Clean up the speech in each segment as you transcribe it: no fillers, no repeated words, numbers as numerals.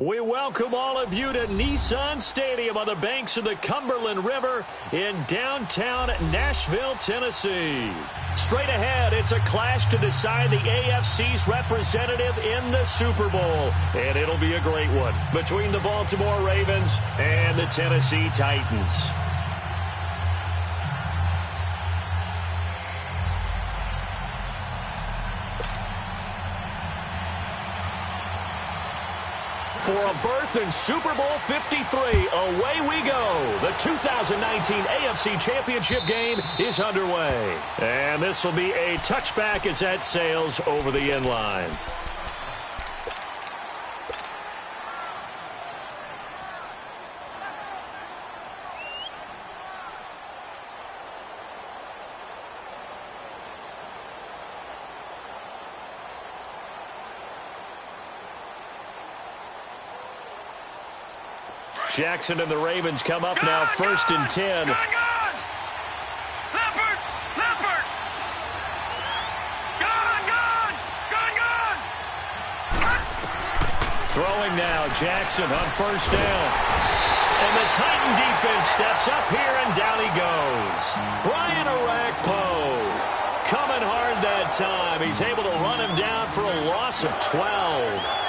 We welcome all of you to Nissan Stadium on the banks of the Cumberland River in downtown Nashville, Tennessee. Straight ahead, it's a clash to decide the AFC's representative in the Super Bowl. And it'll be a great one between the Baltimore Ravens and the Tennessee Titans. For a berth in Super Bowl 53, away we go. The 2019 AFC Championship game is underway. And this will be a touchback as that sails over the end line. Jackson and the Ravens come up now, first and 10. Leopard! Throwing now, Jackson on first down. And the Titan defense steps up here, and down he goes. Brian Orakpo coming hard that time. He's able to run him down for a loss of 12.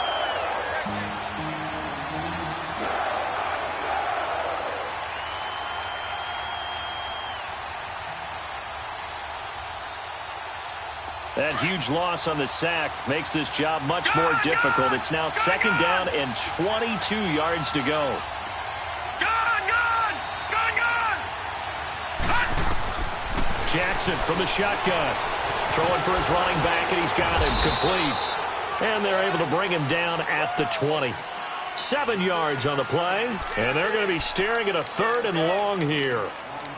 That huge loss on the sack makes this job much more difficult. It's now second down and 22 yards to go. Jackson from the shotgun. Throwing for his running back, and he's got him complete. And they're able to bring him down at the 20. 7 yards on the play, and they're going to be staring at a third and long here.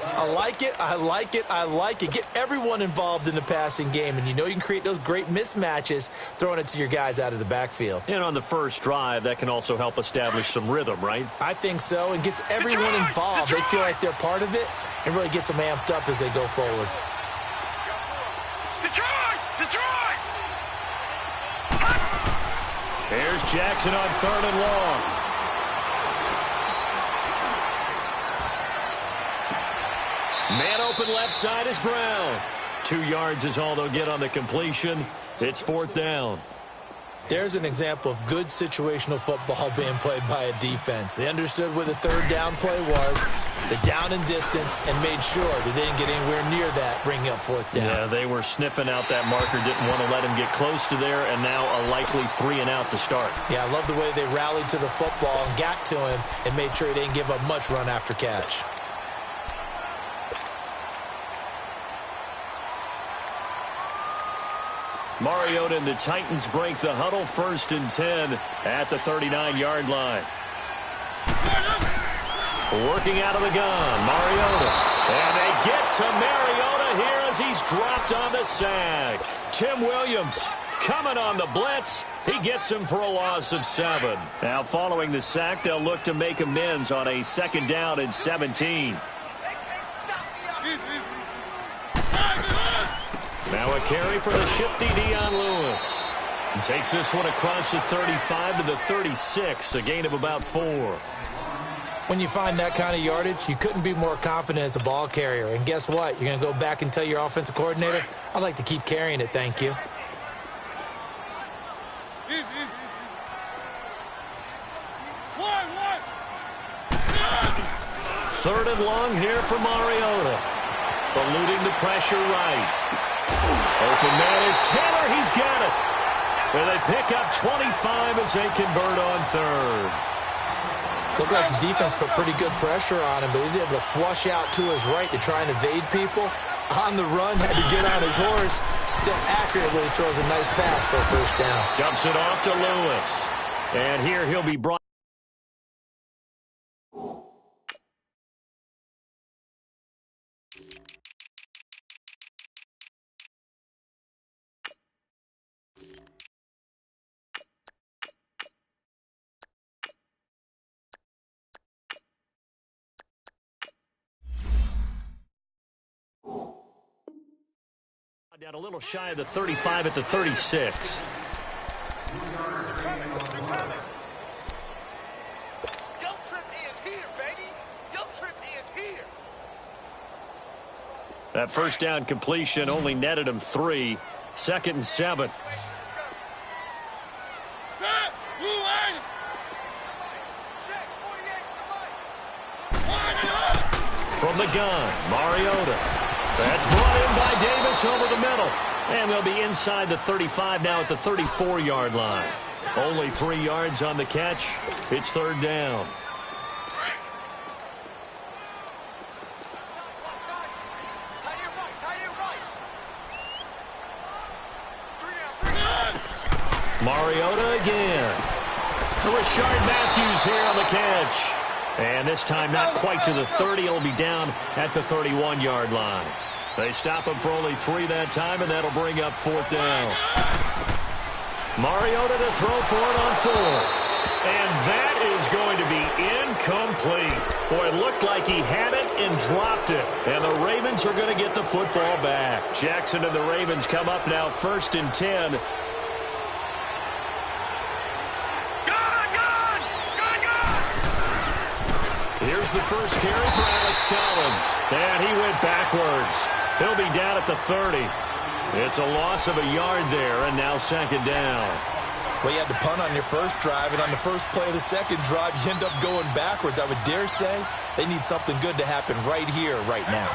I like it, I like it, I like it. Get everyone involved in the passing game, and you know you can create those great mismatches throwing it to your guys out of the backfield. And on the first drive, that can also help establish some rhythm, right? I think so, and gets everyone involved. They feel like they're part of it, and really gets them amped up as they go forward. Detroit! There's Jackson on third and long. Man open left side is Brown. 2 yards is all they'll get on the completion. It's fourth down. There's an example of good situational football being played by a defense. They understood where the third down play was, the down and distance, and made sure that they didn't get anywhere near that, bringing up fourth down. Yeah, they were sniffing out that marker, didn't want to let him get close to there, and now a likely 3 and out to start. Yeah, I love the way they rallied to the football and got to him and made sure he didn't give up much run after catch. Mariota and the Titans break the huddle, first and 10 at the 39-yard line. Working out of the gun, Mariota. And they get to Mariota here as he's dropped on the sack. Tim Williams coming on the blitz. He gets him for a loss of 7. Now following the sack, they'll look to make amends on a second down and 17. Now a carry for the shifty Dion Lewis. He takes this one across the 35 to the 36, a gain of about 4. When you find that kind of yardage, you couldn't be more confident as a ball carrier. And guess what? You're going to go back and tell your offensive coordinator, I'd like to keep carrying it, thank you. Third and long here for Mariota. Eluding the pressure right. Open man is Taylor. He's got it. And they pick up 25 as they convert on third. Looked like the defense put pretty good pressure on him, but he's able to flush out to his right to try and evade people. On the run, had to get on his horse. Still accurately throws a nice pass for a first down. Dumps it off to Lewis. And here he'll be brought. Down a little shy of the 35 at the 36. That first down completion only netted him 3. 2nd and 7. From the gun, Mariota. That's brought in by Davis over the middle. And they'll be inside the 35 now at the 34-yard line. Only 3 yards on the catch. It's 3rd down. Mariota again. Rashard Matthews here on the catch. And this time not quite to the 30. It'll be down at the 31-yard line. They stop him for only 3 that time, and that'll bring up 4th down. Mariota to throw for it on 4th. And that is going to be incomplete. Boy, it looked like he had it and dropped it. And the Ravens are going to get the football back. Jackson and the Ravens come up now 1st and 10. Here's the first carry for Alex Collins. And he went backwards. He'll be down at the 30. It's a loss of a yard there, and now 2nd down. Well, you had to punt on your first drive, and on the first play of the second drive, you end up going backwards. I would dare say they need something good to happen right here, right now.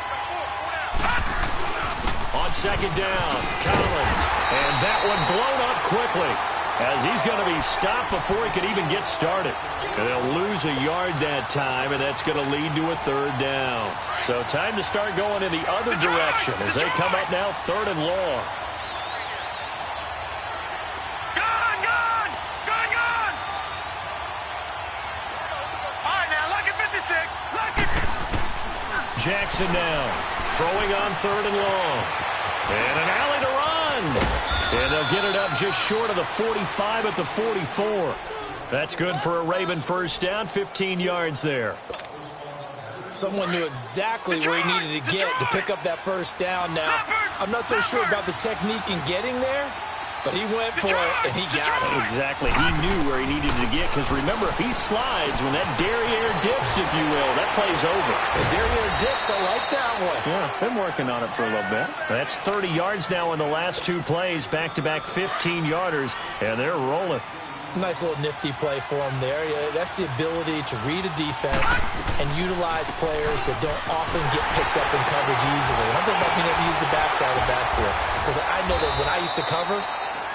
On 2nd down, Collins. And that one blown up quickly, as he's going to be stopped before he can even get started. And they'll lose a yard that time, and that's going to lead to a 3rd down. So time to start going in the other direction as they come up now 3rd and long. All right, now, look at 56. Look at Jackson now, throwing on 3rd and long. And an alley to run. And they'll get it up just short of the 45 at the 44. That's good for a Raven first down, 15 yards there. Someone knew exactly where he needed to get to pick up that first down now. I'm not so sure about the technique in getting there, but he went for it, and he got it. Exactly. He knew where he needed to get, because remember, if he slides, when that derriere dips, if you will, that play's over. The derriere dips, I like that one. Yeah, been working on it for a little bit. That's 30 yards now in the last 2 plays, back-to-back 15-yarders, and they're rolling. Nice little nifty play for him there. Yeah, that's the ability to read a defense and utilize players that don't often get picked up in coverage easily. And I'm talking about being able to use the backside of the backfield. Because I know that when I used to cover,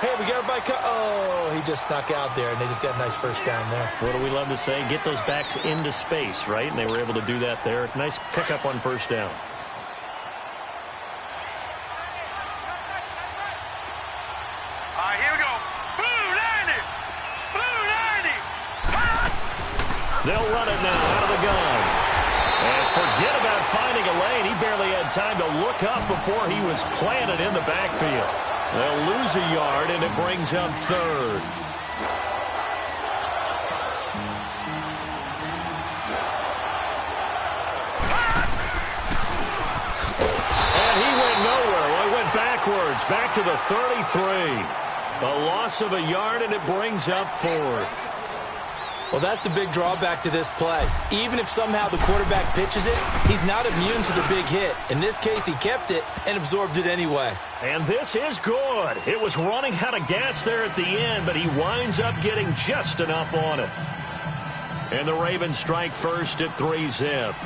hey, we got everybody oh, he just snuck out there, and they just got a nice first down there. What do we love to say? Get those backs into space, right? And they were able to do that there. Nice pickup on first down. All right, here we go. They'll run it now out of the gun. And forget about finding a lane. He barely had time to look up before he was planted in the backfield. They'll lose a yard, and it brings up 3rd. And he went nowhere. Well, he went backwards, back to the 33. A loss of a yard, and it brings up 4th. Well, that's the big drawback to this play. Even if somehow the quarterback pitches it, he's not immune to the big hit. In this case, he kept it and absorbed it anyway. And this is good. It was running out of gas there at the end, but he winds up getting just enough on it. And the Ravens strike first at 3-zip.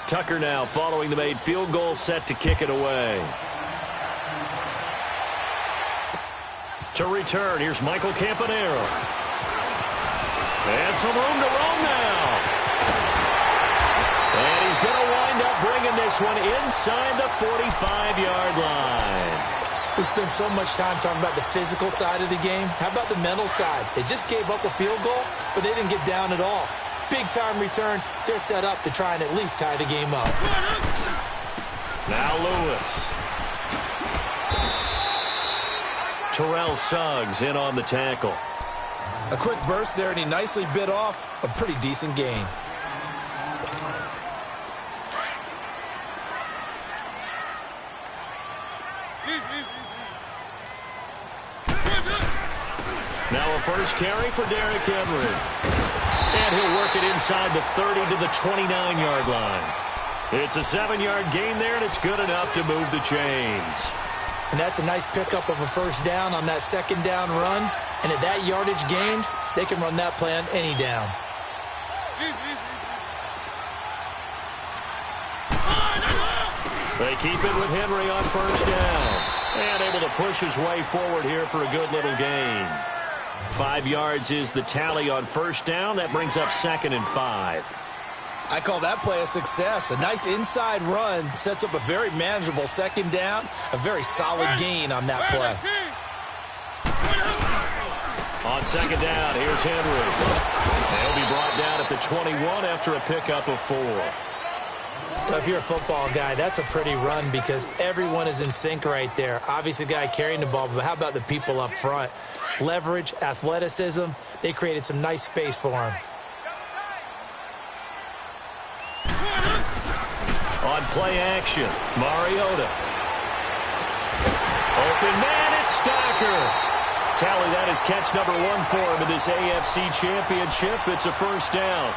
Tucker now following the made field goal, set to kick it away. To return, here's Michael Campanero. And some room to roam now. And he's going to wind up bringing this one inside the 45-yard line. We spent so much time talking about the physical side of the game. How about the mental side? They just gave up a field goal, but they didn't get down at all. Big-time return. They're set up to try and at least tie the game up. Now Lewis. Terrell Suggs in on the tackle. A quick burst there, and he nicely bit off a pretty decent gain. Now a first carry for Derrick Henry. And he'll work it inside the 30 to the 29-yard line. It's a 7-yard gain there, and it's good enough to move the chains. And that's a nice pickup of a first down on that second down run. And at that yardage gained, they can run that play on any down. They keep it with Henry on first down. And able to push his way forward here for a good little gain. 5 yards is the tally on first down. That brings up 2nd and 5. I call that play a success. A nice inside run sets up a very manageable second down. A very solid gain on that play. On second down, here's Henry. He'll be brought down at the 21 after a pickup of 4. So if you're a football guy, that's a pretty run because everyone is in sync right there. Obviously, the guy carrying the ball, but how about the people up front? Leverage, athleticism, they created some nice space for him. On play action, Mariota. Open man, it's Stacker. Tally, that is catch number 1 for him in this AFC Championship. It's a first down.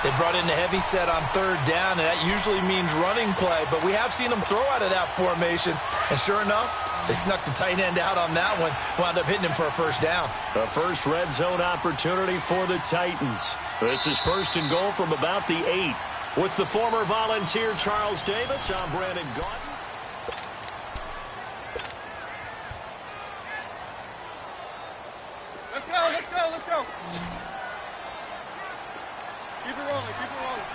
They brought in the heavy set on third down, and that usually means running play, but we have seen them throw out of that formation, and sure enough, they snuck the tight end out on that one, wound up hitting him for a first down. A first red zone opportunity for the Titans. This is 1st and goal from about the 8. With the former Volunteer Charles Davis, I'm Brandon Gaudin. Let's go, let's go, let's go. Keep it rolling, keep it rolling.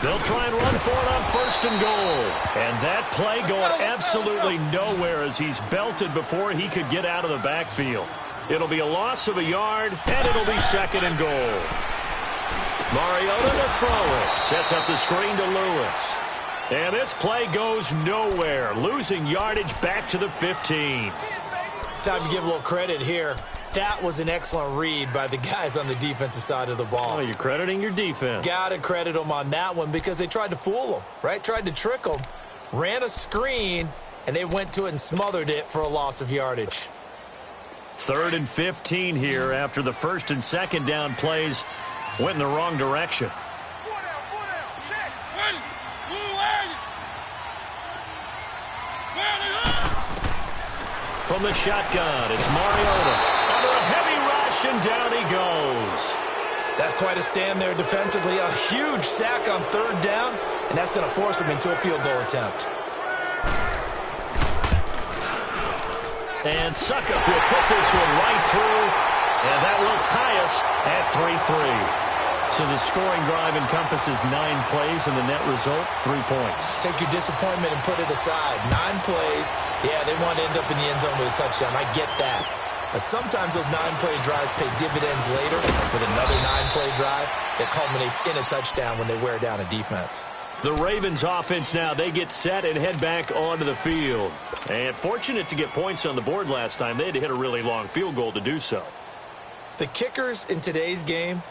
They'll try and run for it on 1st and goal. And that play going absolutely nowhere as he's belted before he could get out of the backfield. It'll be a loss of a yard, and it'll be 2nd and goal. Mariota to throw it. Sets up the screen to Lewis. And this play goes nowhere. Losing yardage back to the 15. Time to give a little credit here. That was an excellent read by the guys on the defensive side of the ball. Oh, you're crediting your defense. Got to credit them on that one because they tried to fool them, right? Tried to trick them. Ran a screen, and they went to it and smothered it for a loss of yardage. 3rd and 15 here after the 1st and 2nd down plays went in the wrong direction. From the shotgun, it's Mariota. Under a heavy rush, and down he goes. That's quite a stand there defensively. A huge sack on 3rd down, and that's going to force him into a field goal attempt. And Suckup will put this one right through, and that will tie us at 3-3. So the scoring drive encompasses 9 plays, and the net result, 3 points. Take your disappointment and put it aside. 9 plays. Yeah, they want to end up in the end zone with a touchdown. I get that. But sometimes those 9-play drives pay dividends later with another 9-play drive that culminates in a touchdown when they wear down a defense. The Ravens offense now, they get set and head back onto the field. And fortunate to get points on the board last time. They had to hit a really long field goal to do so. The kickers in today's game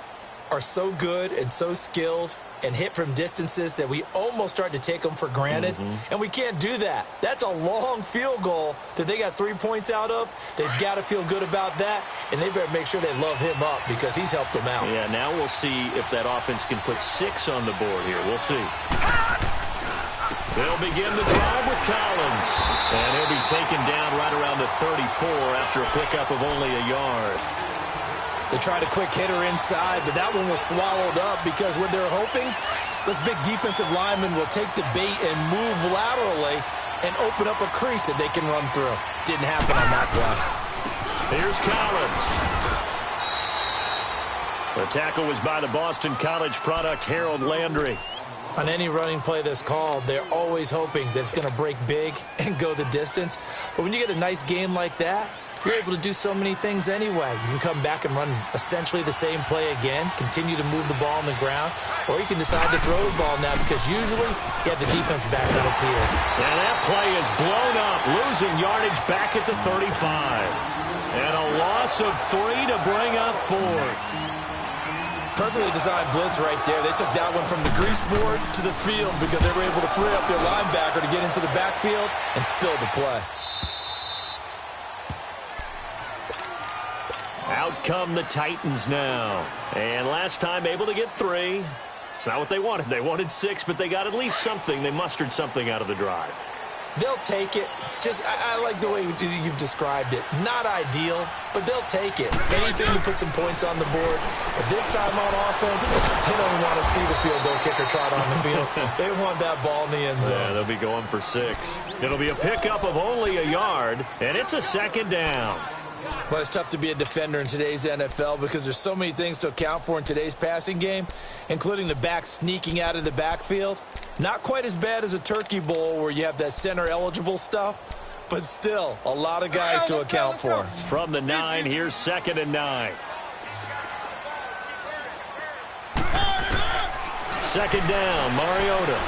are so good and so skilled and hit from distances that we almost start to take them for granted. And we can't do that. That's a long field goal that they got 3 points out of. They've got to feel good about that, and they better make sure they love him up because he's helped them out. Yeah, now we'll see if that offense can put 6 on the board here. We'll see. They'll begin the drive with Collins, and he'll be taken down right around the 34 after a pickup of only a yard. They tried a quick hitter inside, but that one was swallowed up because what they're hoping, those big defensive linemen will take the bait and move laterally and open up a crease that they can run through. Didn't happen on that play. Here's Collins. The tackle was by the Boston College product, Harold Landry. On any running play that's called, they're always hoping that it's going to break big and go the distance. But when you get a nice game like that, you're able to do so many things anyway. You can come back and run essentially the same play again, continue to move the ball on the ground, or you can decide to throw the ball now because usually you have the defense back on its heels. And that play is blown up, losing yardage back at the 35. And a loss of 3 to bring up 4. Perfectly designed blitz right there. They took that one from the grease board to the field because they were able to free up their linebacker to get into the backfield and spill the play. Out come the Titans now. And last time able to get 3. It's not what they wanted. They wanted 6, but they got at least something. They mustered something out of the drive. They'll take it. I like the way you've described it. Not ideal, but they'll take it. Anything to put some points on the board. But this time on offense, they don't want to see the field goal kicker trot on the field. They want that ball in the end zone. Yeah, they'll be going for 6. It'll be a pickup of only a yard, and it's a second down. Well, it's tough to be a defender in today's NFL because there's so many things to account for in today's passing game, including the back sneaking out of the backfield. Not quite as bad as a turkey bowl where you have that center-eligible stuff, but still a lot of guys to account for. From the 9, here's 2nd and 9. 2nd down, Mariota.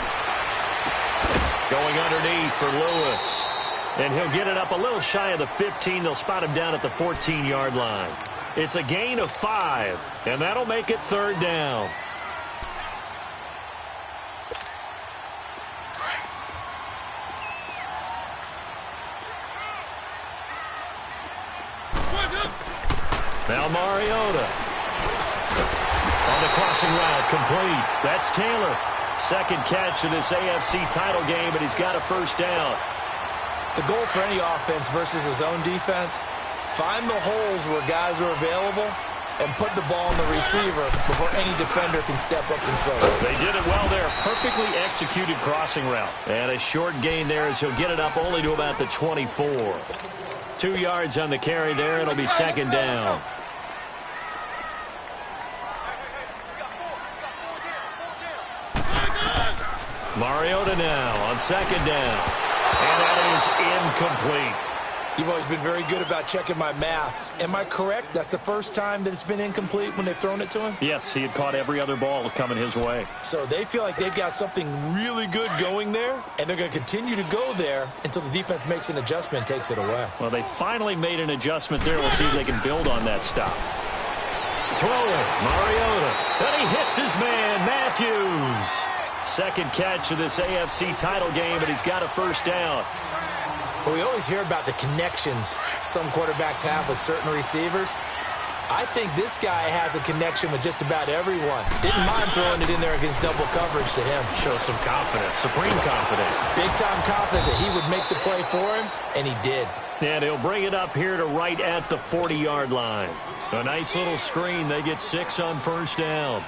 Going underneath for Lewis. And he'll get it up a little shy of the 15. They'll spot him down at the 14-yard line. It's a gain of 5, and that'll make it 3rd down. Now Mariota. On the crossing route, complete. That's Taylor. 2nd catch of this AFC title game, and he's got a 1st down. The goal for any offense versus his own defense, find the holes where guys are available and put the ball on the receiver before any defender can step up and fill it. They did it well there. Perfectly executed crossing route. And a short gain there as he'll get it up only to about the 24. 2 yards on the carry there. It'll be 2nd down. Mariota now on 2nd down. And that is incomplete. You've always been very good about checking my math. Am I correct? That's the first time that it's been incomplete when they've thrown it to him? Yes, he had caught every other ball coming his way. So they feel like they've got something really good going there, and they're going to continue to go there until the defense makes an adjustment and takes it away. Well, they finally made an adjustment there. We'll see if they can build on that stop. Throwing, Mariota. And he hits his man, Matthews. 2nd catch of this AFC title game, and he's got a 1st down. Well, we always hear about the connections some quarterbacks have with certain receivers. I think this guy has a connection with just about everyone. Didn't mind throwing it in there against double coverage to him. Shows some confidence, supreme confidence. Big-time confidence that he would make the play for him, and he did. And he'll bring it up here to right at the 40-yard line. A nice little screen. They get 6 on 1st down.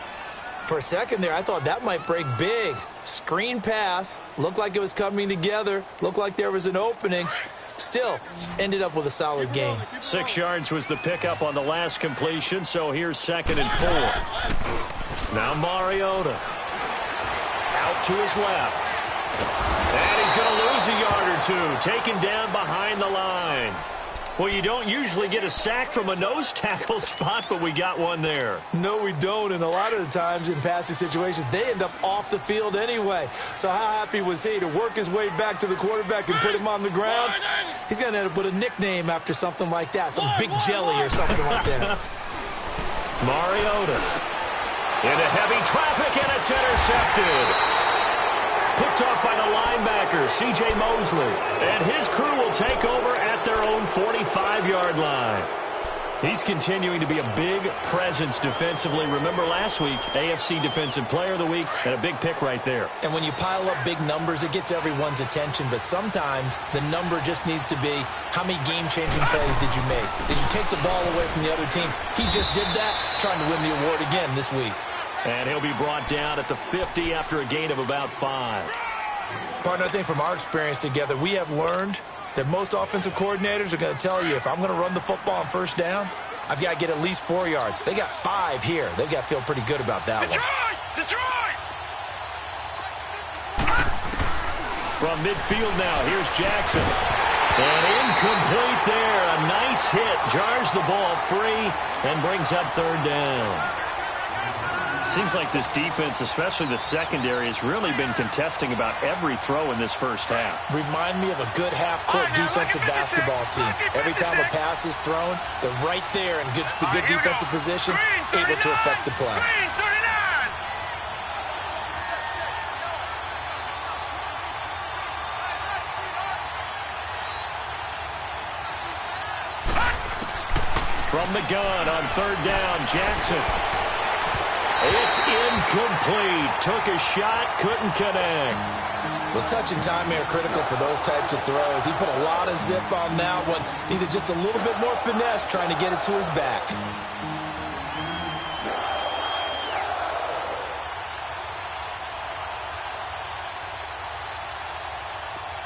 For a second there, I thought that might break big. Screen pass. Looked like it was coming together. Looked like there was an opening. Still, ended up with a solid gain. 6 yards was the pickup on the last completion, so here's 2nd and 4. Now Mariota. Out to his left. And he's going to lose a yard or 2. Taken down behind the line. Well, you don't usually get a sack from a nose tackle spot, but we got one there. No, we don't, and a lot of the times in passing situations, they end up off the field anyway. So how happy was he to work his way back to the quarterback and put him on the ground? He's going to end up with a nickname after something like that, some Big Jelly or something like that. Mariota into heavy traffic, and it's intercepted. Picked off by the linebacker, C.J. Mosley. And his crew will take over at their own 45-yard line. He's continuing to be a big presence defensively. Remember last week, AFC Defensive Player of the Week, and a big pick right there. And when you pile up big numbers, it gets everyone's attention. But sometimes the number just needs to be, how many game-changing plays did you make? Did you take the ball away from the other team? He just did that, trying to win the award again this week. And he'll be brought down at the 50 after a gain of about 5. Partner, I think from our experience together, we have learned that most offensive coordinators are going to tell you, if I'm going to run the football on 1st down, I've got to get at least 4 yards. They got 5 here. They've got to feel pretty good about that one. Detroit! From midfield now, here's Jackson. And incomplete there. A nice hit. Jars the ball free and brings up 3rd down. Seems like this defense, especially the secondary, has really been contesting about every throw in this first half. Remind me of a good half-court defensive basketball team. Every time a pass is thrown, they're right there in good defensive position, able to affect the play. From the gun on third down. Jackson. It's incomplete. Took a shot, couldn't connect. Well, touch and timing are critical for those types of throws. He put a lot of zip on that one. Needed just a little bit more finesse trying to get it to his back.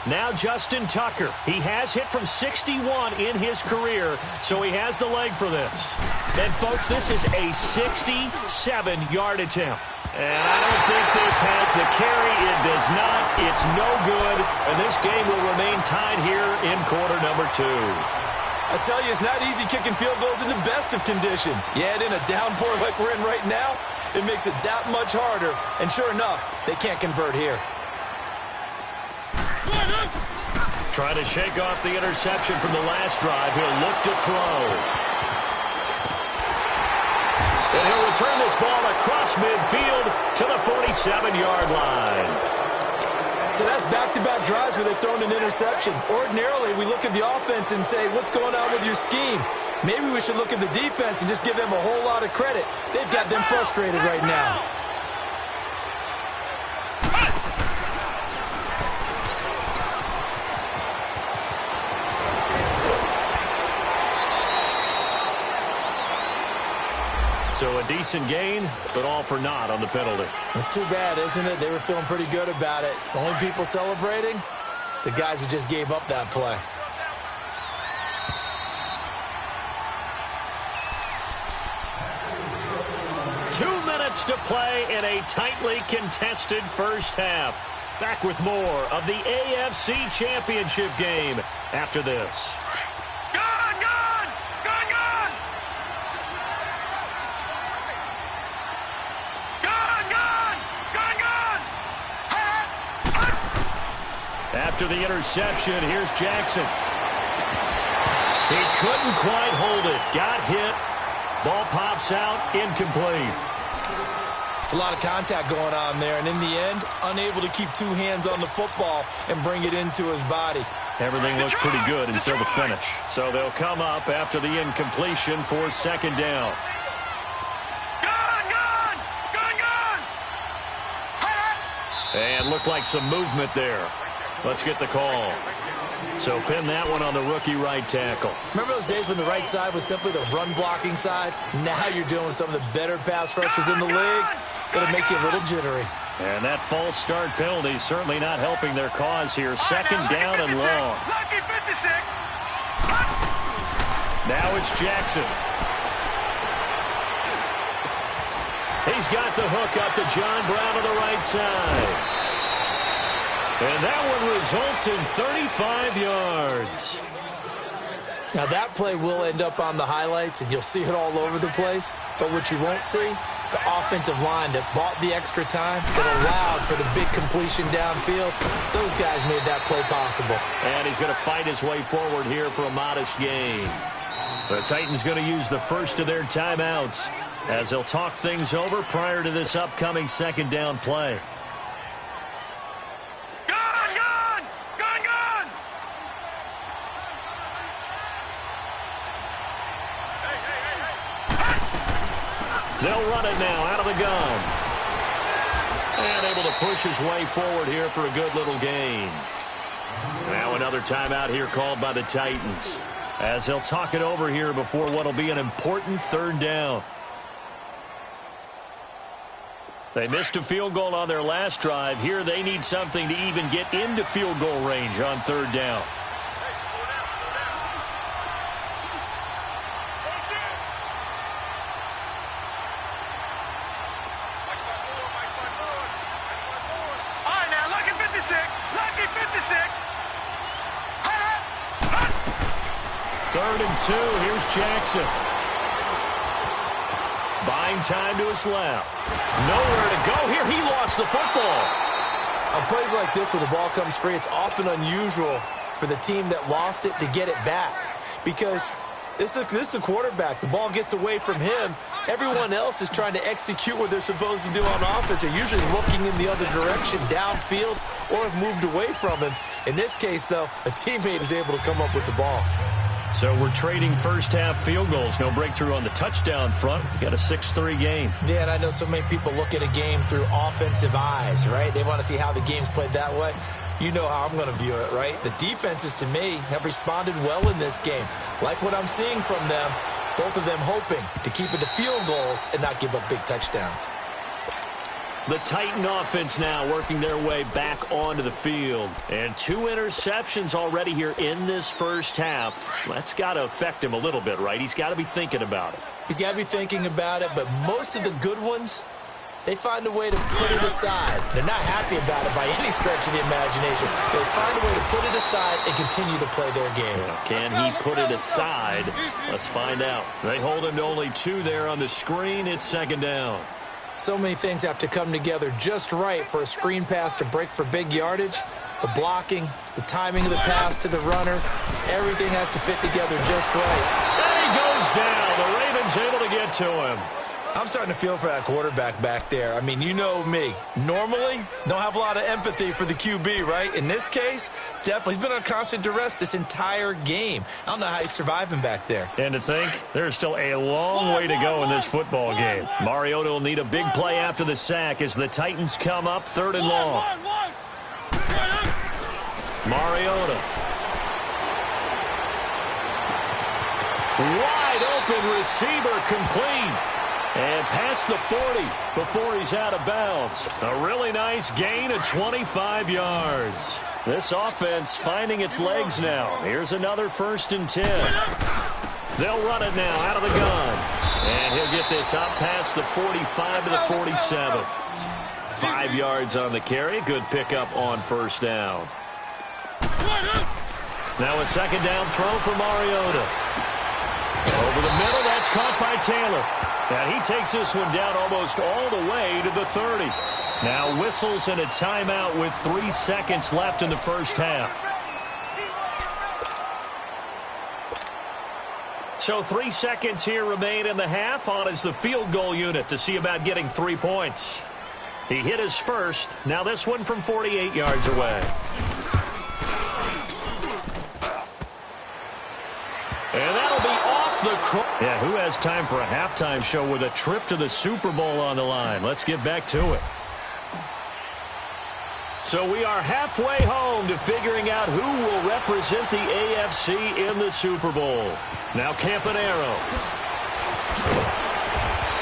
Now Justin Tucker. He has hit from 61 in his career, so he has the leg for this. And, folks, this is a 67-yard attempt. And I don't think this has the carry. It does not. It's no good. And this game will remain tied here in quarter number 2. I tell you, it's not easy kicking field goals in the best of conditions. Yet in a downpour like we're in right now, it makes it that much harder. And sure enough, they can't convert here. Trying to shake off the interception from the last drive. He'll look to throw. And he'll return this ball across midfield to the 47-yard line. So that's back-to-back drives where they've thrown an interception. Ordinarily, we look at the offense and say, what's going on with your scheme? Maybe we should look at the defense and just give them a whole lot of credit. They've got them frustrated right now. So a decent gain, but all for naught on the penalty. It's too bad, isn't it? They were feeling pretty good about it. The only people celebrating, the guys who just gave up that play. Two minutes to play in a tightly contested first half. Back with more of the AFC Championship game after this. After the interception, here's Jackson. He couldn't quite hold it. Got hit. Ball pops out. Incomplete. It's a lot of contact going on there, and in the end, unable to keep two hands on the football and bring it into his body. Everything looked pretty good until the finish. So they'll come up after the incompletion for second down. And looked like some movement there. Let's get the call. So pin that one on the rookie right tackle. Remember those days when the right side was simply the run-blocking side? Now you're dealing with some of the better pass rushers in the league. It'll make you a little jittery. And that false start penalty is certainly not helping their cause here. Second down and long. Now it's Jackson. He's got the hook up to John Brown on the right side. And that one results in 35 yards. Now that play will end up on the highlights, and you'll see it all over the place. But what you won't see, the offensive line that bought the extra time, that allowed for the big completion downfield. Those guys made that play possible. And he's going to fight his way forward here for a modest gain. The Titans going to use the first of their timeouts as they'll talk things over prior to this upcoming second down play. They'll run it now out of the gun. And able to push his way forward here for a good little gain. Now another timeout here called by the Titans as they'll talk it over here before what will be an important third down. They missed a field goal on their last drive. Here they need something to even get into field goal range on third down. Third and 2. Here's Jackson. Buying time to his left. Nowhere to go here. He lost the football. On plays like this where the ball comes free, it's often unusual for the team that lost it to get it back. Because this is a quarterback. The ball gets away from him. Everyone else is trying to execute what they're supposed to do on offense. They're usually looking in the other direction, downfield, or have moved away from him. In this case, though, a teammate is able to come up with the ball. So we're trading first-half field goals. No breakthrough on the touchdown front. We got a 6-3 game. Yeah, and I know so many people look at a game through offensive eyes, right? They want to see how the game's played that way. You know how I'm going to view it, right? The defenses, to me, have responded well in this game. Like what I'm seeing from them, both of them hoping to keep it to field goals and not give up big touchdowns. The Titan offense now working their way back onto the field. And 2 interceptions already here in this first half. That's got to affect him a little bit, right? He's got to be thinking about it. He's got to be thinking about it, but most of the good ones, they find a way to put it aside. They're not happy about it by any stretch of the imagination. They find a way to put it aside and continue to play their game. Can he put it aside? Let's find out. They hold him to only 2 there on the screen. It's second down. So many things have to come together just right for a screen pass to break for big yardage. The blocking, the timing of the pass to the runner, everything has to fit together just right. And he goes down. The Ravens able to get to him. I'm starting to feel for that quarterback back there. I mean, you know me. Normally, don't have a lot of empathy for the QB, right? In this case, definitely. He's been on constant duress this entire game. I don't know how he's surviving back there. And to think, there's still a long way to go in this football game. Mariota will need a big play after the sack as the Titans come up 3rd and long. Mariota. Wide open receiver complete. And past the 40 before he's out of bounds. A really nice gain of 25 yards. This offense finding its legs now. Here's another 1st and 10. They'll run it now out of the gun. And he'll get this up past the 45 to the 47. 5 yards on the carry. Good pickup on 1st down. Now a 2nd down throw for Mariota. Over the middle, that's caught by Taylor. And he takes this one down almost all the way to the 30. Now whistles and a timeout with 3 seconds left in the first half. So 3 seconds here remain in the half. On is the field goal unit to see about getting 3 points. He hit his first. Now this one from 48 yards away. And that'll be off the cross. Yeah, who has time for a halftime show with a trip to the Super Bowl on the line? Let's get back to it. So we are halfway home to figuring out who will represent the AFC in the Super Bowl. Now Campanaro.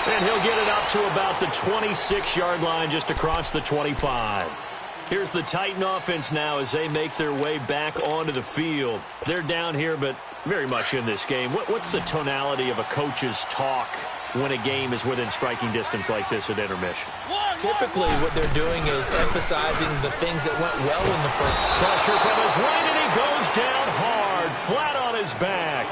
And he'll get it up to about the 26-yard line just across the 25. Here's the Titan offense now as they make their way back onto the field. They're down here, but very much in this game. What's the tonality of a coach's talk when a game is within striking distance like this at intermission? Typically, what they're doing is emphasizing the things that went well in the first. Pressure from his right, and he goes down hard, flat on his back.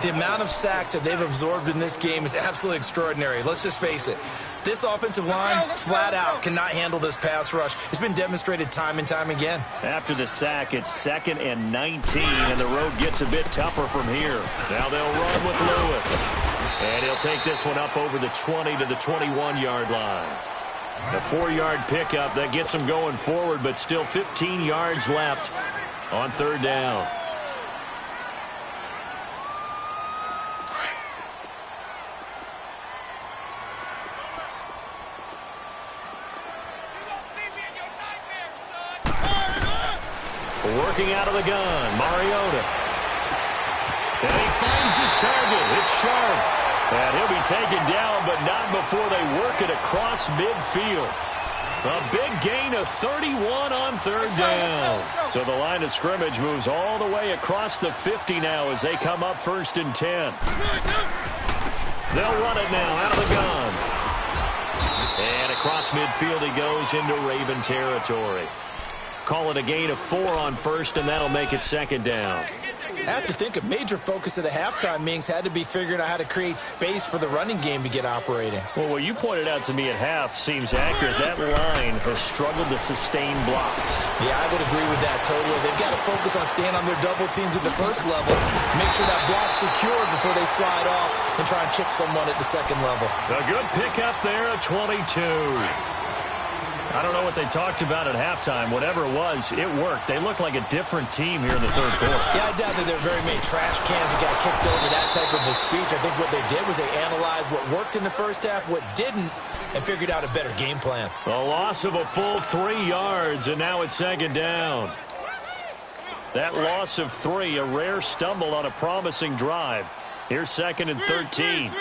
The amount of sacks that they've absorbed in this game is absolutely extraordinary. Let's just face it. This offensive line, flat out, cannot handle this pass rush. It's been demonstrated time and time again. After the sack, it's 2nd and 19, and the road gets a bit tougher from here. Now they'll run with Lewis. And he'll take this one up over the 20 to the 21-yard line. A 4-yard pickup that gets him going forward, but still 15 yards left on 3rd down. Working out of the gun, Mariota. And he finds his target. It's Sharp. And he'll be taken down, but not before they work it across midfield. A big gain of 31 on 3rd down. So the line of scrimmage moves all the way across the 50 now as they come up 1st and 10. They'll run it now out of the gun. And across midfield he goes into Raven territory. Call it a gain of 4 on 1st, and that'll make it 2nd down. I have to think a major focus of the halftime meetings had to be figuring out how to create space for the running game to get operating. Well, what you pointed out to me at half seems accurate. That line has struggled to sustain blocks. Yeah, I would agree with that totally. They've got to focus on staying on their double teams at the first level, make sure that block's secured before they slide off and try and chip someone at the second level. A good pickup there at 22. I don't know what they talked about at halftime. Whatever it was, it worked. They looked like a different team here in the third quarter. Yeah, I doubt that there are very many trash cans that got kicked over that type of a speech. I think what they did was they analyzed what worked in the first half, what didn't, and figured out a better game plan. A loss of a full 3 yards, and now it's second down. That loss of 3, a rare stumble on a promising drive. Here's second and 13.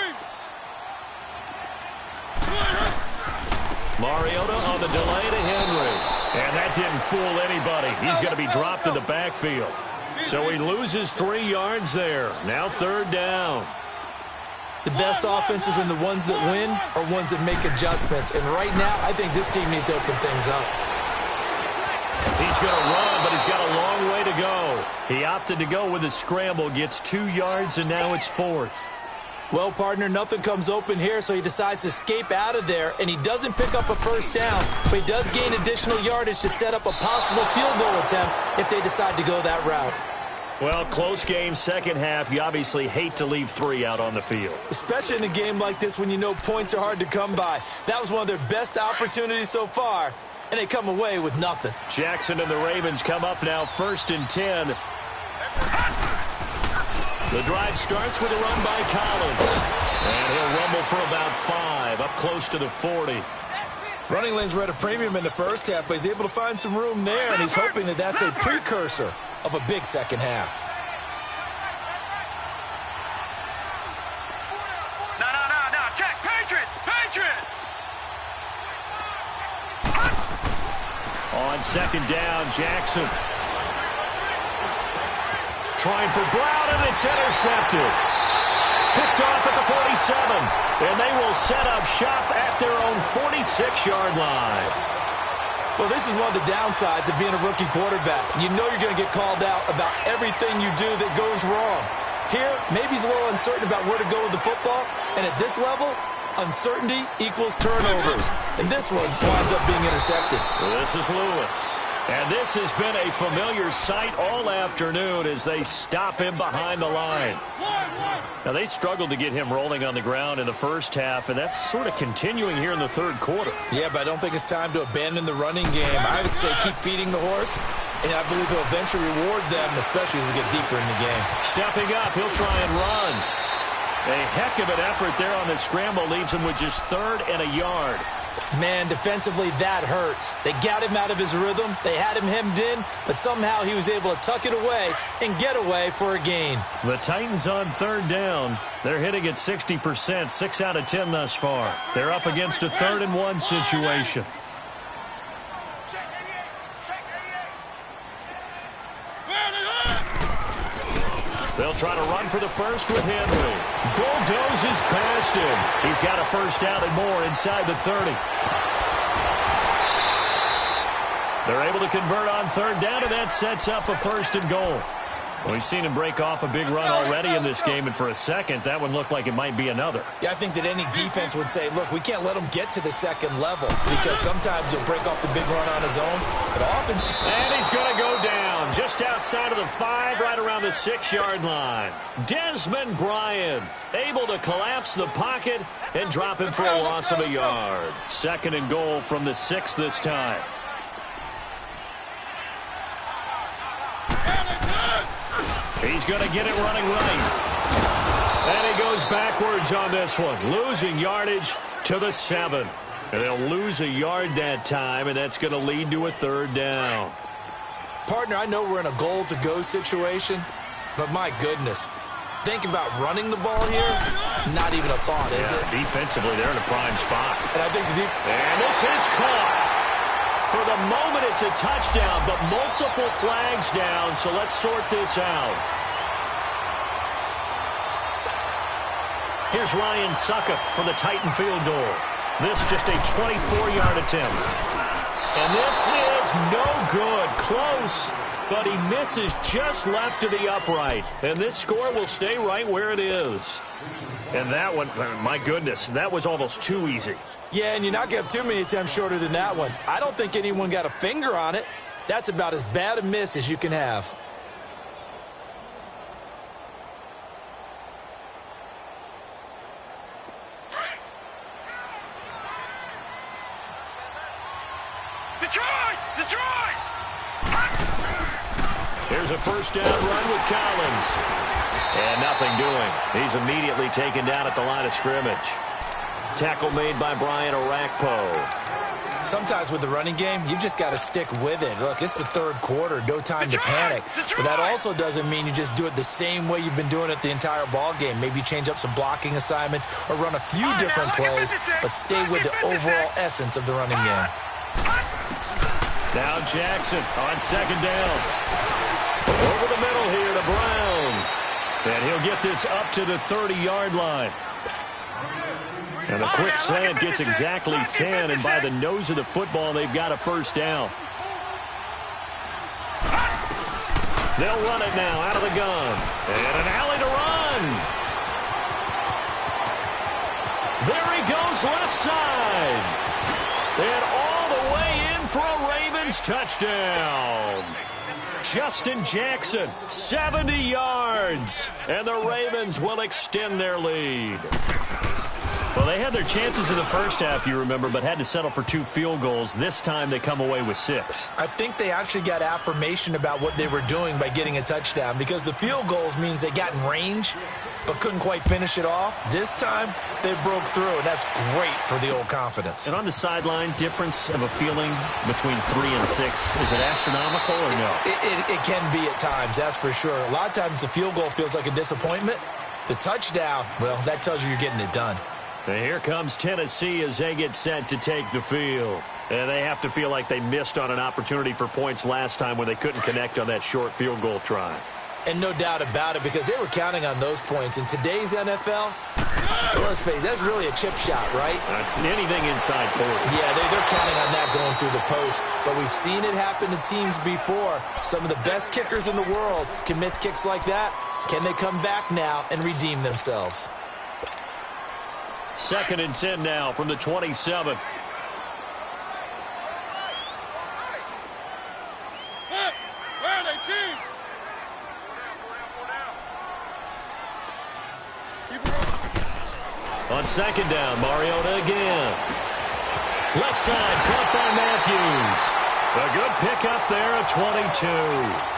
Mariota on the delay to Henry. And that didn't fool anybody. He's going to be dropped in the backfield. So he loses 3 yards there. Now third down. The best offenses and the ones that win are ones that make adjustments. And right now, I think this team needs to open things up. He's going to run, but he's got a long way to go. He opted to go with a scramble, gets 2 yards, and now it's fourth. Well, partner, nothing comes open here, so he decides to escape out of there, and he doesn't pick up a first down, but he does gain additional yardage to set up a possible field goal attempt if they decide to go that route. Well, close game, second half. You obviously hate to leave 3 out on the field. Especially in a game like this when you know points are hard to come by. That was one of their best opportunities so far, and they come away with nothing. Jackson and the Ravens come up now, first and 10. The drive starts with a run by Collins. And he'll rumble for about 5, up close to the 40. Running lanes were at a premium in the first half, but he's able to find some room there, and he's hoping that that's a precursor of a big second half. No. Check. Patriot. On second down, Jackson. Trying for Brown, and it's intercepted. Picked off at the 47, and they will set up shop at their own 46-yard line. Well, this is one of the downsides of being a rookie quarterback. You know you're going to get called out about everything you do that goes wrong. Here, maybe he's a little uncertain about where to go with the football, and at this level, uncertainty equals turnovers. And this one winds up being intercepted. This is Lewis. And this has been a familiar sight all afternoon as they stop him behind the line. Now, they struggled to get him rolling on the ground in the first half, and that's sort of continuing here in the third quarter. Yeah, but I don't think it's time to abandon the running game. I would say keep feeding the horse, and I believe he'll eventually reward them, especially as we get deeper in the game. Stepping up, he'll try and run. A heck of an effort there on the scramble leaves him with just 3rd and a yard. Man, defensively, that hurts. They got him out of his rhythm. They had him hemmed in, but somehow he was able to tuck it away and get away for a gain. The Titans on third down. They're hitting at 60%, 6 out of 10 thus far. They're up against a 3rd and 1 situation. They'll try to run for the first with Henry. Bulldozes past him. He's got a first down and more inside the 30. They're able to convert on third down, and that sets up a 1st and goal. We've seen him break off a big run already in this game, and for a second, that one looked like it might be another. Yeah, I think that any defense would say, look, we can't let him get to the second level because sometimes he'll break off the big run on his own, but often... And he's going to go down just outside of the 5, right around the 6-yard line. Desmond Bryant able to collapse the pocket and drop him for a loss of a yard. 2nd and goal from the 6 this time. He's going to get it running right. And he goes backwards on this one, losing yardage to the 7. And they'll lose a yard that time, and that's going to lead to a 3rd down. Partner, I know we're in a goal-to-go situation, but my goodness, think about running the ball here, not even a thought, is it? Defensively, they're in a prime spot. And I think and this is caught. For the moment, it's a touchdown, but multiple flags down, so let's sort this out. Here's Ryan Suckup for the Titan field goal. This just a 24-yard attempt. And this is no good. Close, but he misses just left of the upright. And this score will stay right where it is. And that one, my goodness, that was almost too easy. Yeah, and you're not going to have too many attempts shorter than that one. I don't think anyone got a finger on it. That's about as bad a miss as you can have. Detroit! Detroit! Here's a first down run with Collins. And nothing doing. He's immediately taken down at the line of scrimmage. Tackle made by Brian Orakpo. Sometimes with the running game, you've just got to stick with it. Look, it's the third quarter, no time to panic. But that also doesn't mean you just do it the same way you've been doing it the entire ball game. Maybe change up some blocking assignments or run a few different plays, but stay with the overall essence of the running game. Now Jackson on second down. Over the middle here to Brown. And he'll get this up to the 30-yard line. And a quick slant gets exactly 10, and by the nose of the football, they've got a first down. They'll run it now out of the gun. And an alley to run. There he goes left side. And all the way in for a Ravens touchdown. Justin Jackson, 70 yards. And the Ravens will extend their lead. Well, they had their chances in the first half, you remember, but had to settle for 2 field goals. This time they come away with 6. I think they actually got affirmation about what they were doing by getting a touchdown, because the field goals means they got in range but couldn't quite finish it off. This time they broke through, and that's great for the old confidence. And on the sideline, difference of a feeling between 3 and 6, is it astronomical or no? It can be at times, that's for sure. A lot of times the field goal feels like a disappointment. The touchdown, well, that tells you you're getting it done. And here comes Tennessee as they get set to take the field. And they have to feel like they missed on an opportunity for points last time when they couldn't connect on that short field goal try. And no doubt about it, because they were counting on those points. In today's NFL, let's face it, that's really a chip shot, right? That's anything inside 40. Yeah, they're counting on that going through the post. But we've seen it happen to teams before. Some of the best kickers in the world can miss kicks like that. Can they come back now and redeem themselves? 2nd and 10 now from the 27. Where are they, team? On 2nd down, Mariota again. Left side, caught by Matthews. A good pickup there at 22.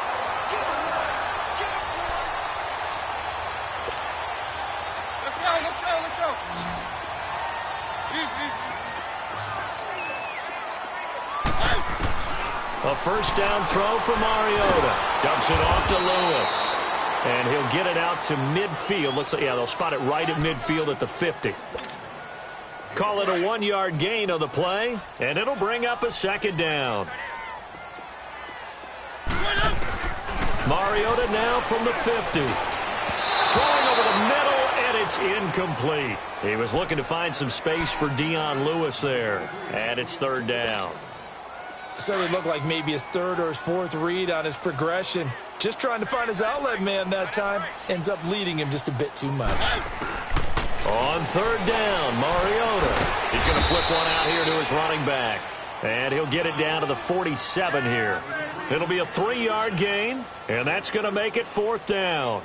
A first down throw for Mariota. Dumps it off to Lewis. And he'll get it out to midfield. Looks like, yeah, they'll spot it right at midfield at the 50. Call it a 1-yard gain on the play, and it'll bring up a 2nd down. Mariota now from the 50. Throwing over the middle, and it's incomplete. He was looking to find some space for Dion Lewis there. And it's 3rd down. So it looked like maybe his 3rd or his 4th read on his progression. Just trying to find his outlet man that time. Ends up leading him just a bit too much. On 3rd down, Mariota. He's going to flip one out here to his running back. And he'll get it down to the 47 here. It'll be a 3-yard gain, and that's going to make it 4th down.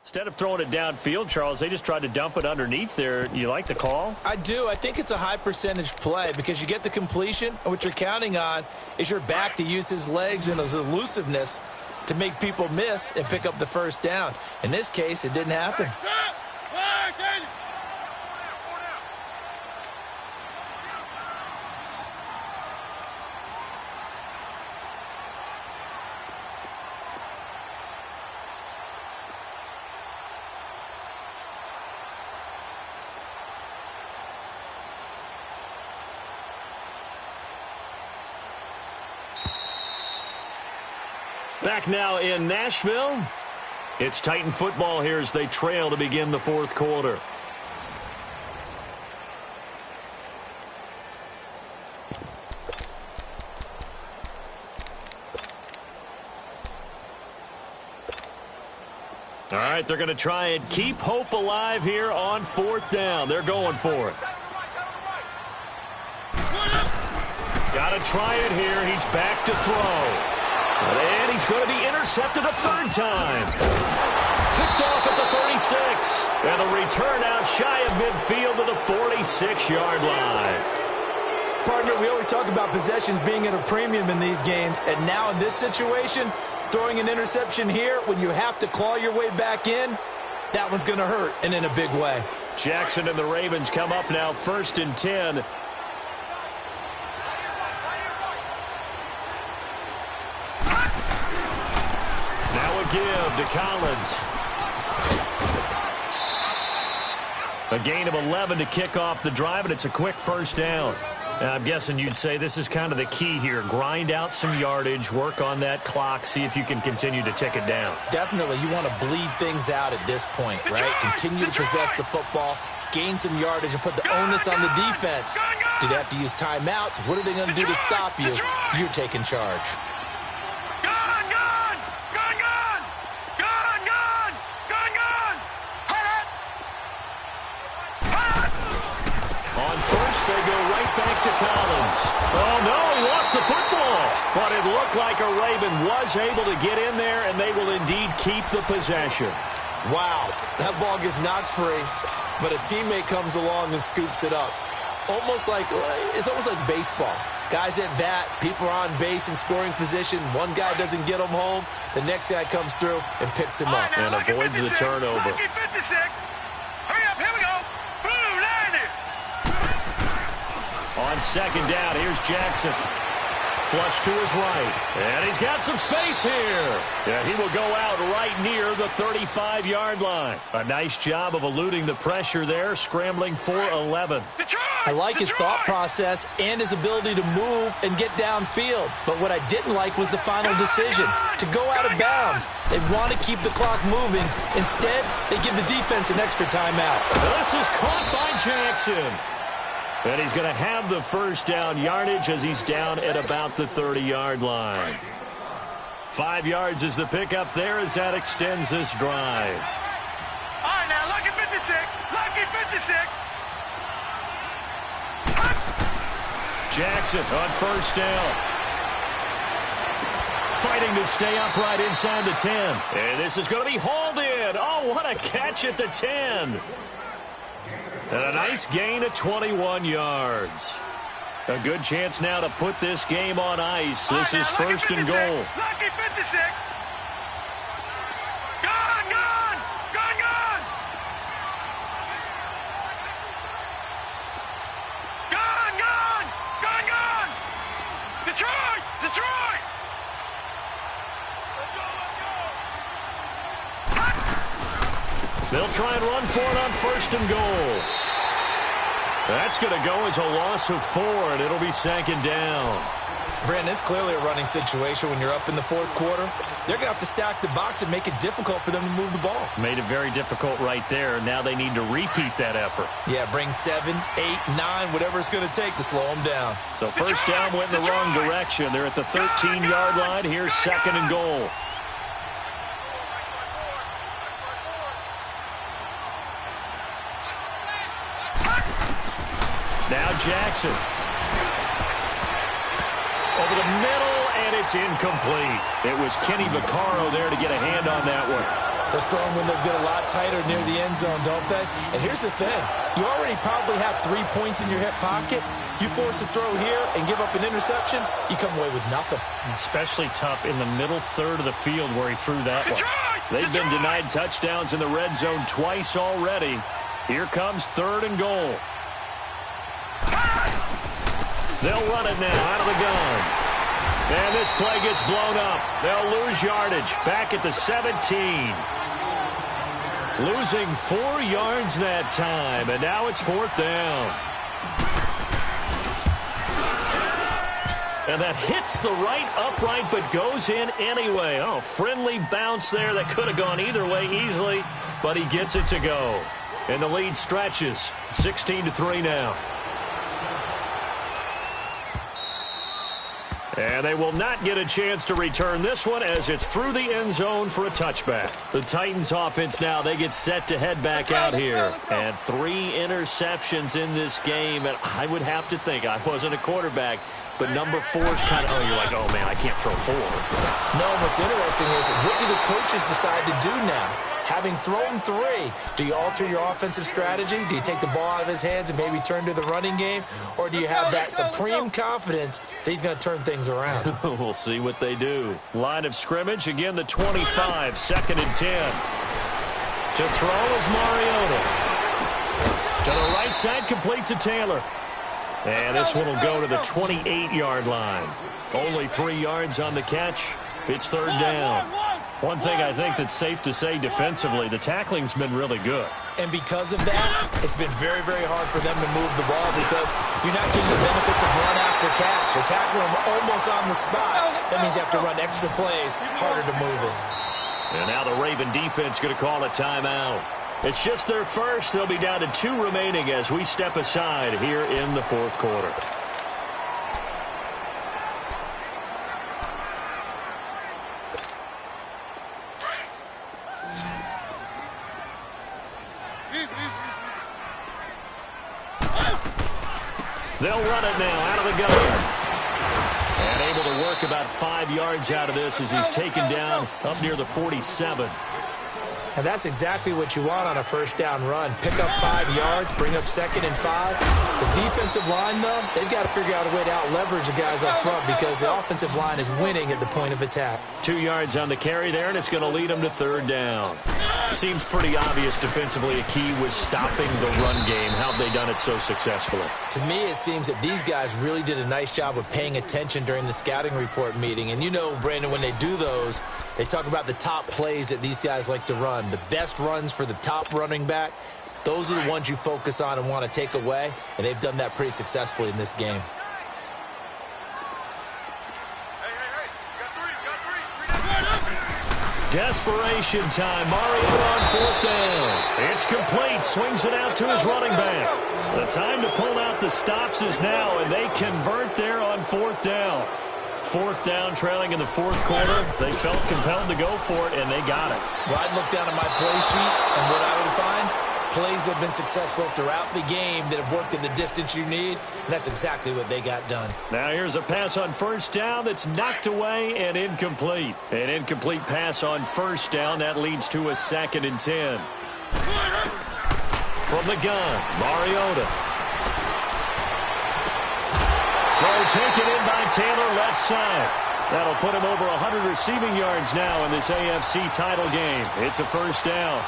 Instead of throwing it downfield, Charles, they just tried to dump it underneath there. You like the call? I do. I think it's a high percentage play because you get the completion, and what you're counting on is your back to use his legs and his elusiveness to make people miss and pick up the first down. In this case, it didn't happen. Back now in Nashville. It's Titan football here as they trail to begin the 4th quarter. All right, they're going to try and keep hope alive here on 4th down. They're going for it. Got to try it here. He's back to throw. And he's going to be intercepted a 3rd time. Picked off at the 36. And the return out shy of midfield to the 46-yard line. Partner, we always talk about possessions being at a premium in these games. And now in this situation, throwing an interception here when you have to claw your way back in, that one's going to hurt, and in a big way. Jackson and the Ravens come up now 1st and 10. Now a give to Collins. A gain of 11 to kick off the drive, and it's a quick 1st down. I'm guessing you'd say this is kind of the key here. Grind out some yardage, work on that clock, see if you can continue to tick it down. Definitely. You want to bleed things out at this point, right? Continue to possess the football, gain some yardage, and put the onus on the defense. Do they have to use timeouts? What are they going to do to stop you? You're taking charge. They go right back to Collins. Oh, no, he lost the football. But it looked like a Raven was able to get in there, and they will indeed keep the possession. Wow, that ball gets knocked free, but a teammate comes along and scoops it up. It's almost like baseball. Guys at bat, people are on base in scoring position. One guy doesn't get him home. The next guy comes through and picks him up. And avoids the turnover. Lucky 56. Hurry up, here we go. Boom, landed. On 2nd down, here's Jackson. Flush to his right. And he's got some space here. Yeah, he will go out right near the 35-yard line. A nice job of eluding the pressure there, scrambling for 11. I like his thought process and his ability to move and get downfield. But what I didn't like was the final decision, to go out of bounds. They want to keep the clock moving. Instead, they give the defense an extra timeout. This is caught by Jackson. And he's going to have the 1st down yardage as he's down at about the 30-yard line. 5 yards is the pickup there as that extends this drive. All right, now, lucky 56. Lucky 56. Jackson on 1st down. Fighting to stay upright inside the 10. And this is going to be hauled in. Oh, what a catch at the 10. And a nice gain of 21 yards. A good chance now to put this game on ice. This is 1st and goal. Lucky 56. Gone, gone, gone, gone. Gone, gone, gone, gone. Detroit, Detroit. They'll try and run for it on 1st and goal. That's going to go as a loss of 4, and it'll be 2nd down. Brandon, it's clearly a running situation when you're up in the 4th quarter. They're going to have to stack the box and make it difficult for them to move the ball. Made it very difficult right there. Now they need to repeat that effort. Yeah, bring 7, 8, 9, whatever it's going to take to slow them down. So 1st down went in the wrong direction. They're at the 13-yard line. Here's 2nd and goal. Now Jackson. Over the middle, and it's incomplete. It was Kenny Vaccaro there to get a hand on that one. Those throwing windows get a lot tighter near the end zone, don't they? And here's the thing. You already probably have 3 points in your hip pocket. You force a throw here and give up an interception, you come away with nothing. Especially tough in the middle third of the field where he threw that one. They've been denied touchdowns in the red zone twice already. Here comes 3rd and goal. They'll run it now out of the gun. And this play gets blown up. They'll lose yardage back at the 17. Losing 4 yards that time, and now it's 4th down. And that hits the right upright but goes in anyway. Oh, friendly bounce there that could have gone either way easily, but he gets it to go. And the lead stretches 16-3 now. And they will not get a chance to return this one as it's through the end zone for a touchback. The Titans offense now, they get set to head back out here. And 3 interceptions in this game. And I would have to think, I wasn't a quarterback, but number 4 is kind of, you're like, oh, man, I can't throw 4. No, what's interesting is what do the coaches decide to do now? Having thrown 3, do you alter your offensive strategy? Do you take the ball out of his hands and maybe turn to the running game? Or do you have that supreme confidence that he's going to turn things around? We'll see what they do. Line of scrimmage, again, the 25, 2nd and 10. To throw is Mariota. To the right side, complete to Taylor. And this one will go to the 28-yard line. Only 3 yards on the catch. It's 3rd down. One thing I think that's safe to say defensively, the tackling's been really good. And because of that, it's been very, very hard for them to move the ball because you're not getting the benefits of run after catch. They're tackling them almost on the spot. That means you have to run extra plays, harder to move it. And now the Raven defense going to call a timeout. It's just their first. They'll be down to 2 remaining as we step aside here in the 4th quarter. They'll run it now out of the gun. And able to work about 5 yards out of this as he's taken down up near the 47. And that's exactly what you want on a 1st down run. Pick up 5 yards, bring up 2nd and 5. The defensive line, though, they've got to figure out a way to out-leverage the guys up front because the offensive line is winning at the point of attack. 2 yards on the carry there, and it's going to lead them to 3rd down. Seems pretty obvious defensively a key was stopping the run game. How have they done it so successfully? To me, it seems that these guys really did a nice job of paying attention during the scouting report meeting. And you know, Brandon, when they do those, they talk about the top plays that these guys like to run. The best runs for the top running back, those are the ones you focus on and want to take away. And they've done that pretty successfully in this game. Desperation time. Mariota on 4th down. It's complete. Swings it out to his running back. The time to pull out the stops is now, and they convert there on 4th down. 4th down, trailing in the 4th quarter. They felt compelled to go for it, and they got it. Well, I'd look down at my play sheet, and what I would find, plays have been successful throughout the game that have worked in the distance you need, and that's exactly what they got done. Now here's a pass on 1st down that's knocked away and incomplete. An incomplete pass on 1st down. That leads to a 2nd and 10. From the gun, Mariota. Throw taken in by Taylor, left side. That'll put him over 100 receiving yards now in this AFC title game. It's a 1st down.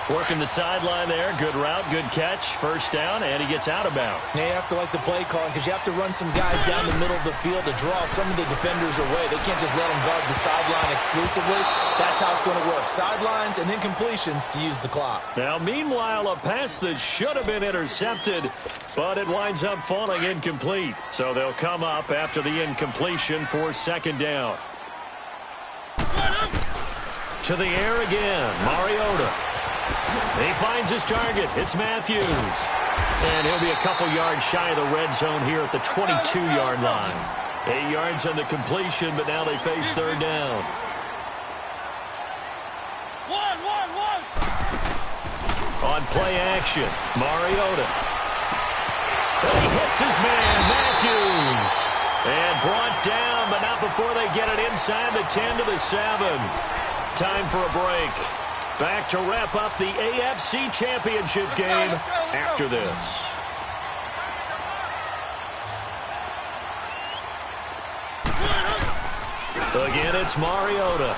Working the sideline there. Good route, good catch. 1st down, and he gets out of bounds. Now you have to like the play calling because you have to run some guys down the middle of the field to draw some of the defenders away. They can't just let them guard the sideline exclusively. That's how it's going to work. Sidelines and incompletions to use the clock. Now, meanwhile, a pass that should have been intercepted, but it winds up falling incomplete. So they'll come up after the incompletion for 2nd down. To the air again, Mariota. He finds his target. It's Matthews. And he'll be a couple yards shy of the red zone here at the 22-yard line. 8 yards on the completion, but now they face 3rd down. On play action, Mariota. And he hits his man, Matthews. And brought down, but not before they get it inside the 10 to the 7. Time for a break. Back to wrap up the AFC Championship game after this. Again, it's Mariota.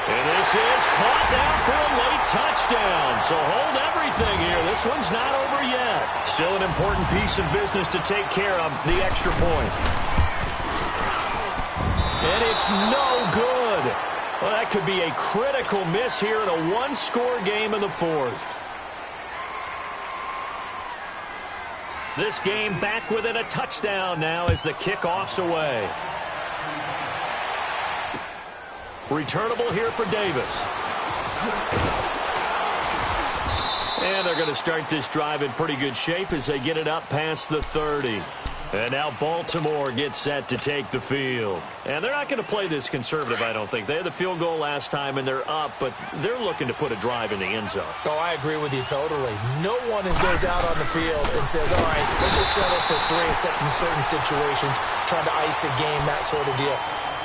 And this is caught down for a late touchdown. So hold everything here. This one's not over yet. Still an important piece of business to take care of, the extra point. And it's no good. Well, that could be a critical miss here in a one-score game in the 4th. This game back within a touchdown now as the kickoff's away. Returnable here for Davis. And they're going to start this drive in pretty good shape as they get it up past the 30. And now Baltimore gets set to take the field. And they're not going to play this conservative, I don't think. They had the field goal last time, and they're up, but they're looking to put a drive in the end zone. Oh, I agree with you totally. No one goes out on the field and says, all right, let's just settle for 3, except in certain situations, trying to ice a game, that sort of deal.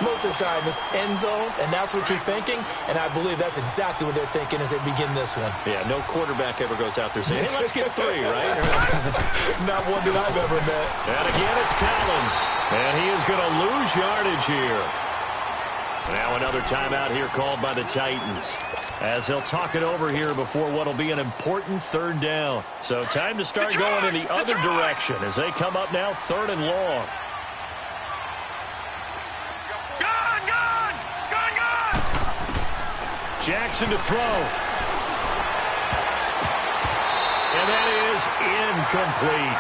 Most of the time, it's end zone, and that's what you're thinking, and I believe that's exactly what they're thinking as they begin this one. Yeah, no quarterback ever goes out there saying, hey, let's get 3, right? Not one that I've ever met. And again, it's Collins, and he is going to lose yardage here. Now another timeout here called by the Titans, as they'll talk it over here before what will be an important 3rd down. So time to start going in the other direction as they come up now 3rd and long. Jackson to throw. And that is incomplete.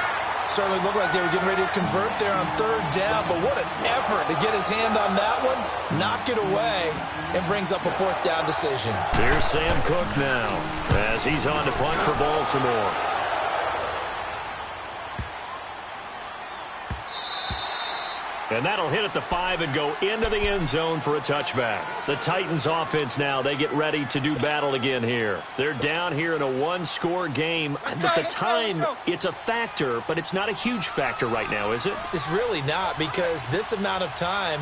Certainly looked like they were getting ready to convert there on 3rd down, but what an effort to get his hand on that one, knock it away, and brings up a 4th down decision. Here's Sam Cook now as he's on to punt for Baltimore. And that'll hit at the 5 and go into the end zone for a touchback. The Titans offense now, they get ready to do battle again here. They're down here in a 1-score game. At the time, it's a factor, but it's not a huge factor right now, is it? It's really not, because this amount of time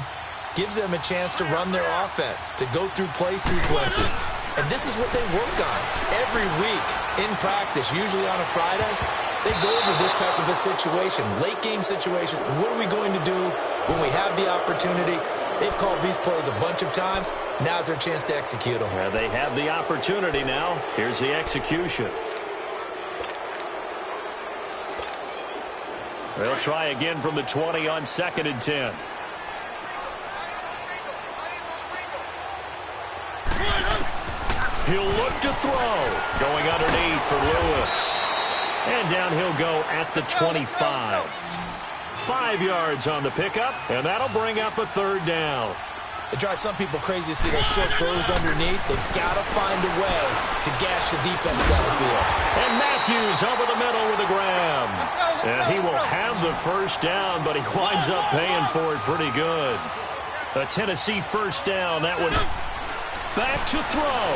gives them a chance to run their offense, to go through play sequences. And this is what they work on every week in practice, usually on a Friday. They go over this type of a situation, late game situations. What are we going to do when we have the opportunity? They've called these plays a bunch of times. Now's their chance to execute them. Yeah, they have the opportunity now. Here's the execution. They'll try again from the 20 on 2nd and 10. He'll look to throw. Going underneath for Lewis. And down he'll go at the 25. 5 yards on the pickup, and that'll bring up a 3rd down. It drives some people crazy to see those short throws underneath. They've got to find a way to gash the defense downfield. And Matthews over the middle with a grab. And he will have the 1st down, but he winds up paying for it pretty good. A Tennessee 1st down. That one back to throw.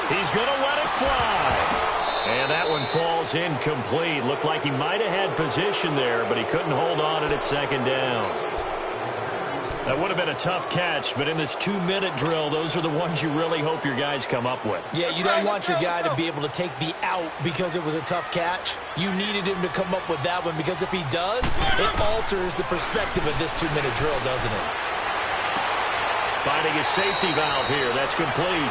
He's going to let it fly. And that one falls incomplete. Looked like he might have had position there, but he couldn't hold on at 2nd down. That would have been a tough catch, but in this 2-minute drill, those are the ones you really hope your guys come up with. Yeah, you don't want your guy to be able to take the out because it was a tough catch. You needed him to come up with that one, because if he does, it alters the perspective of this 2-minute drill, doesn't it? Finding a safety valve here. That's complete.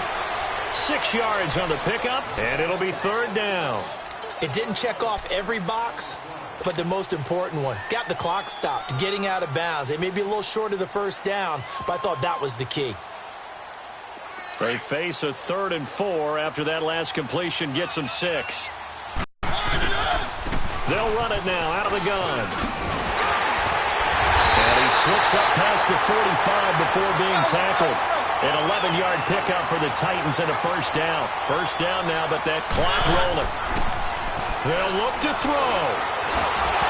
6 yards on the pickup, and it'll be 3rd down. It didn't check off every box, but the most important one. Got the clock stopped, getting out of bounds. They may be a little short of the 1st down, but I thought that was the key. They face a 3rd and 4 after that last completion gets them 6. They'll run it now out of the gun. And he slips up past the 45 before being tackled. An 11-yard pickup for the Titans and a 1st down. 1st down now, but that clock rolling. They'll look to throw.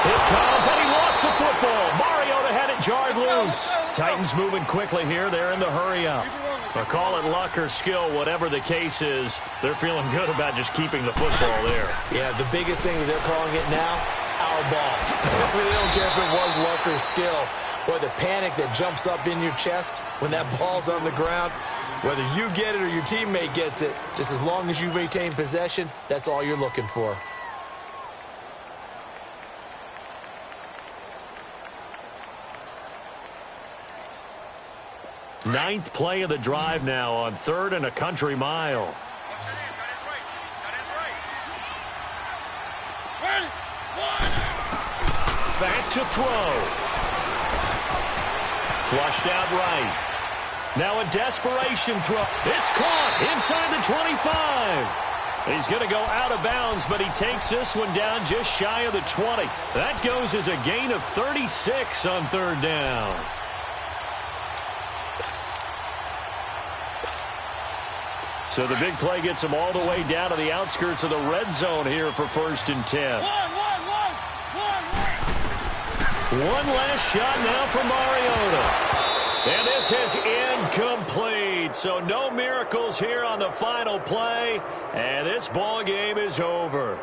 It comes, and he lost the football. Mariota had it jarred loose. Titans moving quickly here. They're in the hurry-up. Call it luck or skill, whatever the case is, they're feeling good about just keeping the football there. Yeah, the biggest thing that they're calling it now, our ball. They don't care if it was luck or skill. Boy, the panic that jumps up in your chest when that ball's on the ground, whether you get it or your teammate gets it, just as long as you maintain possession, that's all you're looking for. Ninth play of the drive now on 3rd and a country mile. Back to throw. Flushed out right. Now a desperation throw. It's caught inside the 25. He's going to go out of bounds, but he takes this one down just shy of the 20. That goes as a gain of 36 on 3rd down. So the big play gets him all the way down to the outskirts of the red zone here for 1st and 10. One last shot now for Mariota. And this is incomplete. So no miracles here on the final play. And this ball game is over.